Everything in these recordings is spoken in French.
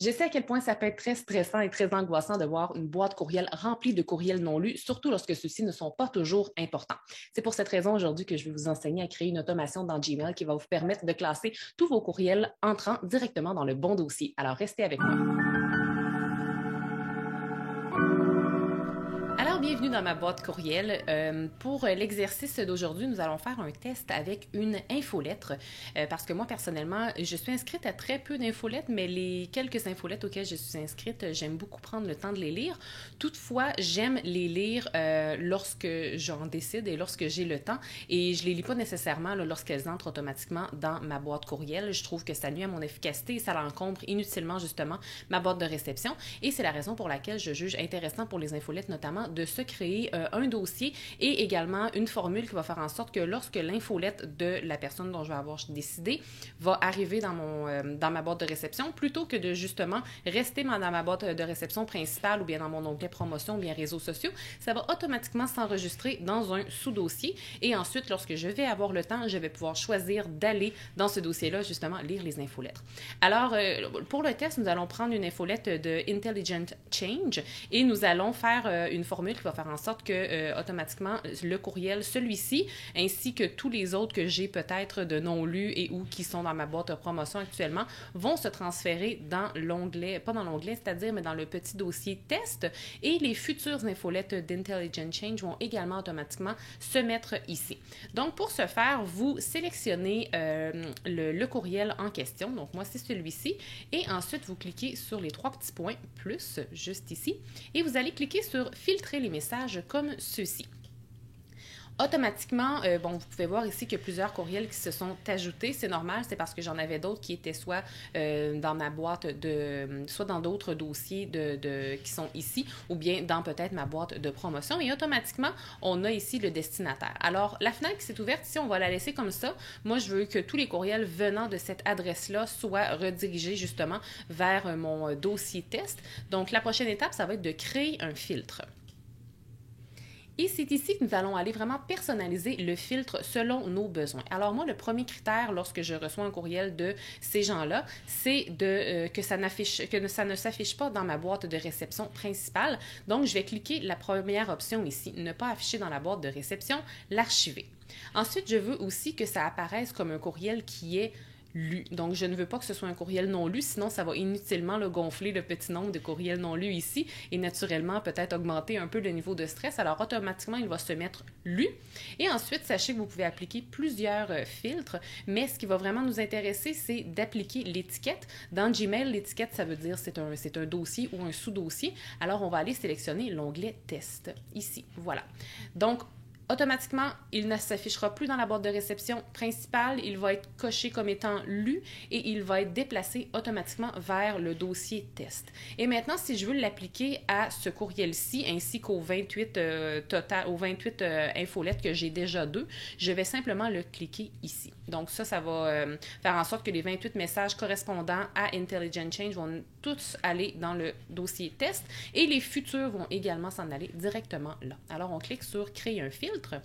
Je sais à quel point ça peut être très stressant et très angoissant de voir une boîte courriel remplie de courriels non lus, surtout lorsque ceux-ci ne sont pas toujours importants. C'est pour cette raison aujourd'hui que je vais vous enseigner à créer une automation dans Gmail qui va vous permettre de classer tous vos courriels entrant directement dans le bon dossier. Alors, restez avec moi. Alors, bienvenue dans ma boîte courriel. Pour l'exercice d'aujourd'hui, nous allons faire un test avec une infolettre parce que moi, personnellement, je suis inscrite à très peu d'infolettres, mais les quelques infolettres auxquelles je suis inscrite, j'aime beaucoup prendre le temps de les lire. Toutefois, j'aime les lire lorsque j'en décide et lorsque j'ai le temps et je ne les lis pas nécessairement lorsqu'elles entrent automatiquement dans ma boîte courriel. Je trouve que ça nuit à mon efficacité et ça l'encombre inutilement justement ma boîte de réception et c'est la raison pour laquelle je juge intéressant pour les infolettres notamment de se créer un dossier et également une formule qui va faire en sorte que lorsque l'infolette de la personne dont je vais avoir décidé va arriver dans ma boîte de réception, plutôt que de justement rester dans ma boîte de réception principale ou bien dans mon onglet promotion ou bien réseaux sociaux, ça va automatiquement s'enregistrer dans un sous-dossier et ensuite, lorsque je vais avoir le temps, je vais pouvoir choisir d'aller dans ce dossier-là, justement, lire les infolettres. Alors, pour le test, nous allons prendre une infolette de Intelligent Change et nous allons faire une formule qui va faire en sorte que automatiquement le courriel, celui-ci, ainsi que tous les autres que j'ai peut-être de non lus et ou qui sont dans ma boîte de promotion actuellement, vont se transférer dans l'onglet, pas dans l'onglet, c'est-à-dire, mais dans le petit dossier test et les futures infolettes d'Intelligent Change vont également automatiquement se mettre ici. Donc, pour ce faire, vous sélectionnez le courriel en question. Donc, moi, c'est celui-ci. Et ensuite, vous cliquez sur les trois petits points plus, juste ici, et vous allez cliquer sur filtrer les messages comme ceux-ci. Automatiquement, vous pouvez voir ici qu'il y a plusieurs courriels qui se sont ajoutés. C'est normal, c'est parce que j'en avais d'autres qui étaient soit dans ma boîte soit dans d'autres dossiers qui sont ici, ou bien dans peut-être ma boîte de promotion. Et automatiquement, on a ici le destinataire. Alors, la fenêtre qui s'est ouverte ici, on va la laisser comme ça. Moi, je veux que tous les courriels venant de cette adresse-là soient redirigés justement vers mon dossier test. Donc, la prochaine étape, ça va être de créer un filtre. Et c'est ici que nous allons aller vraiment personnaliser le filtre selon nos besoins. Alors moi, le premier critère lorsque je reçois un courriel de ces gens-là, c'est que ça ne s'affiche pas dans ma boîte de réception principale. Donc, je vais cliquer la première option ici, ne pas afficher dans la boîte de réception, l'archiver. Ensuite, je veux aussi que ça apparaisse comme un courriel qui est lu. Donc, je ne veux pas que ce soit un courriel non lu, sinon ça va inutilement gonfler le petit nombre de courriels non lus ici et naturellement peut-être augmenter un peu le niveau de stress. Alors, automatiquement, il va se mettre lu. Et ensuite, sachez que vous pouvez appliquer plusieurs filtres, mais ce qui va vraiment nous intéresser, c'est d'appliquer l'étiquette. Dans Gmail, l'étiquette, ça veut dire c'est un dossier ou un sous-dossier. Alors, on va aller sélectionner l'onglet Test ici. Voilà. Donc, automatiquement, il ne s'affichera plus dans la boîte de réception principale, il va être coché comme étant lu et il va être déplacé automatiquement vers le dossier test. Et maintenant, si je veux l'appliquer à ce courriel-ci ainsi qu'aux 28 infolettes que j'ai déjà deux, je vais simplement le cliquer ici. Donc ça va faire en sorte que les 28 messages correspondant à Intelligent Change vont tous aller dans le dossier test et les futurs vont également s'en aller directement là. Alors, on clique sur « Créer un filtre ».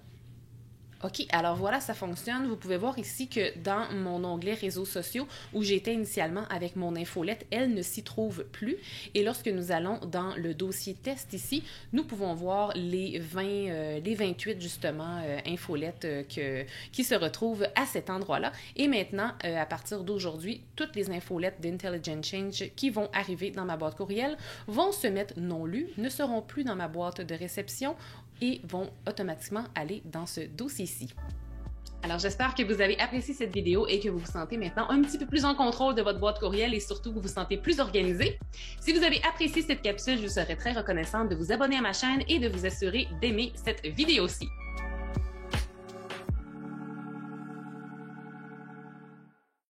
OK, alors voilà, ça fonctionne. Vous pouvez voir ici que dans mon onglet réseaux sociaux où j'étais initialement avec mon infolette, elle ne s'y trouve plus. Et lorsque nous allons dans le dossier test ici, nous pouvons voir les 28 justement infolettes qui se retrouvent à cet endroit-là. Et maintenant, à partir d'aujourd'hui, toutes les infolettes d'Intelligent Change qui vont arriver dans ma boîte courriel vont se mettre non lues, ne seront plus dans ma boîte de réception et vont automatiquement aller dans ce dossier-ci. Alors, j'espère que vous avez apprécié cette vidéo et que vous vous sentez maintenant un petit peu plus en contrôle de votre boîte courriel et surtout que vous vous sentez plus organisé. Si vous avez apprécié cette capsule, je vous serais très reconnaissante de vous abonner à ma chaîne et de vous assurer d'aimer cette vidéo-ci.